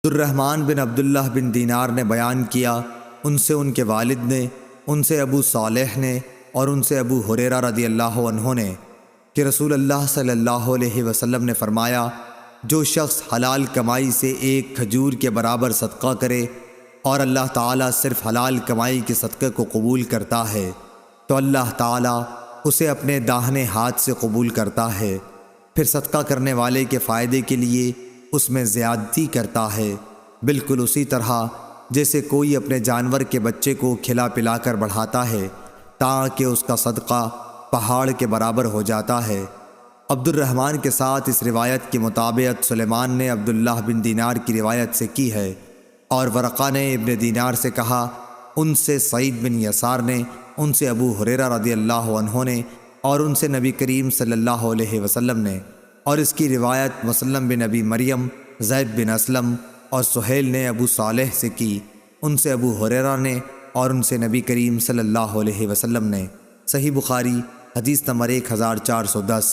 عبدالرحمن بن عبداللہ بن دینار نے بیان کیا، ان سے ان کے والد نے، ان سے ابو صالح نے اور ان سے ابو ہریرہ رضی اللہ عنہ نے کہ رسول اللہ صلی اللہ علیہ وسلم نے فرمایا، جو شخص حلال کمائی سے ایک کھجور کے برابر صدقہ کرے اور اللہ تعالیٰ صرف حلال کمائی کے صدقے کو قبول کرتا ہے تو اللہ تعالیٰ اسے اپنے داہنے ہاتھ سے قبول کرتا ہے، پھر صدقہ کرنے والے کے فائدے کے لیے اس میں زیادتی کرتا ہے، بالکل اسی طرح جیسے کوئی اپنے جانور کے بچے کو کھلا پلا کر بڑھاتا ہے تاکہ اس کا صدقہ پہاڑ کے برابر ہو جاتا ہے۔ عبد الرحمن کے ساتھ اس روایت کی مطابقت سلیمان نے عبداللہ بن دینار کی روایت سے کی ہے، اور ورقہ نے ابن دینار سے کہا، ان سے سعید بن یسار نے، ان سے ابو ہریرہ رضی اللہ عنہ نے اور ان سے نبی کریم صلی اللہ علیہ وسلم نے، اور اس کی روایت مسلم بن ابی مریم، زید بن اسلم اور سہیل نے ابو صالح سے کی، ان سے ابو ہریرہ نے اور ان سے نبی کریم صلی اللہ علیہ وسلم نے۔ صحیح بخاری حدیث نمبر 1410۔